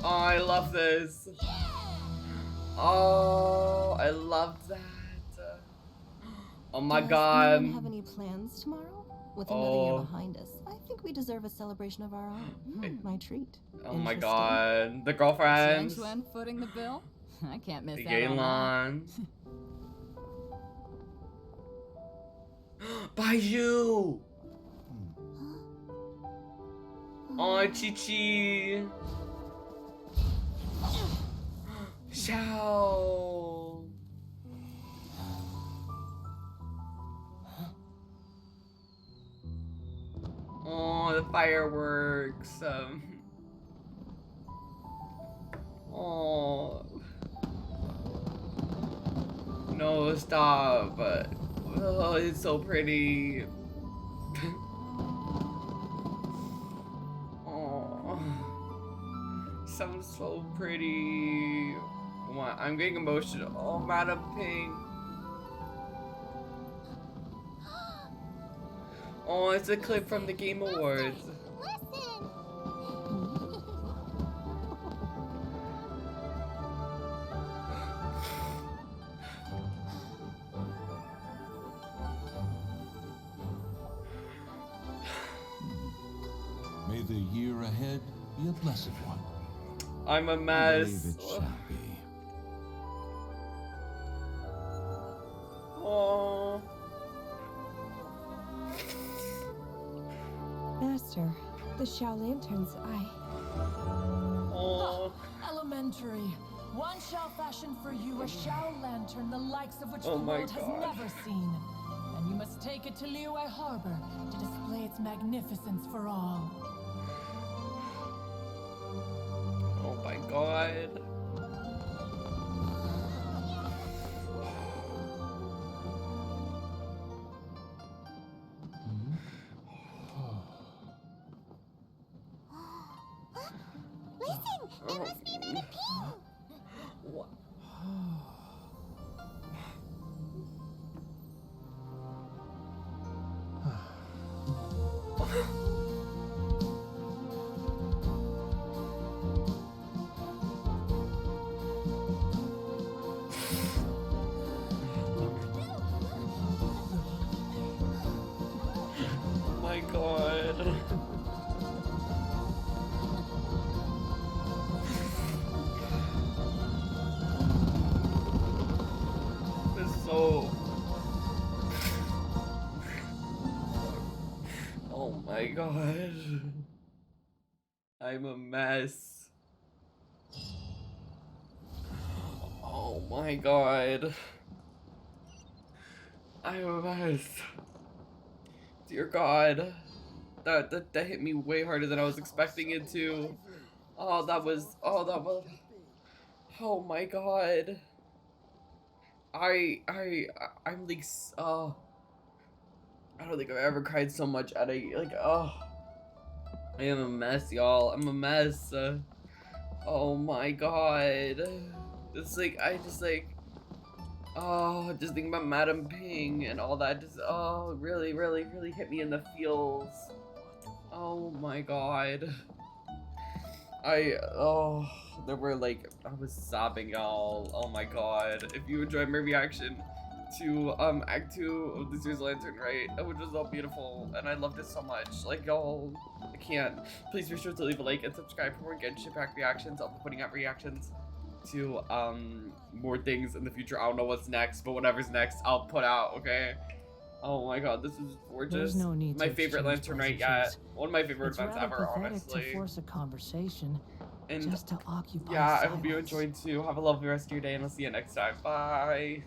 Oh, I love this. Oh, I love that. Oh my god. Does anyone have any plans tomorrow? With another year behind us, I think we deserve a celebration of our own. My treat. Oh my god. The girlfriends. Wen footing the bill? I can't miss The out on Gaylon. Baiju. Oh, Chi-Chi. Xiao. Oh, the fireworks. Oh. No, stop. Oh, it's so pretty. Oh. Sounds so pretty. What? I'm getting emotional. Oh, Madam Pink. Oh, it's a clip from the Game Awards. May the year ahead be a blessed one. I'm a I mess. believe it shall be. Oh. Master, the Xiao Lanterns, Oh. Elementary. One shall fashion for you a Xiao Lantern, the likes of which Oh the my world has God. never seen. And you must take it to Liyue Harbor to display its magnificence for all. Oh my god. Listen, that must be Madame Ping. What? god. I'm a mess. Oh my god. I'm a mess. Dear god. That hit me way harder than I was expecting it to. Oh, that was oh my god. I'm like, oh, I don't think I've ever cried so much at a, like, oh, I am a mess, y'all. I'm a mess. Oh my god. It's like, I just like, oh, just thinking about Madam Ping and all that, just, oh, really hit me in the feels. Oh my god. There were like, I was sobbing, y'all. Oh my god. If you enjoyed my reaction to Act 2 of this year's Lantern, right? Which was all beautiful, and I loved it so much. Like, y'all, I can't. Please be sure to leave a like and subscribe for more Genshin Pack reactions. I'll be putting out reactions to more things in the future. I don't know what's next, but whatever's next, I'll put out, okay? Oh my god, this is gorgeous. There's no need my to favorite Lantern Night yet. One of my favorite events ever, honestly. To force a conversation and just to occupy yeah, silence. I hope you enjoyed too. Have a lovely rest of your day, and I'll see you next time. Bye.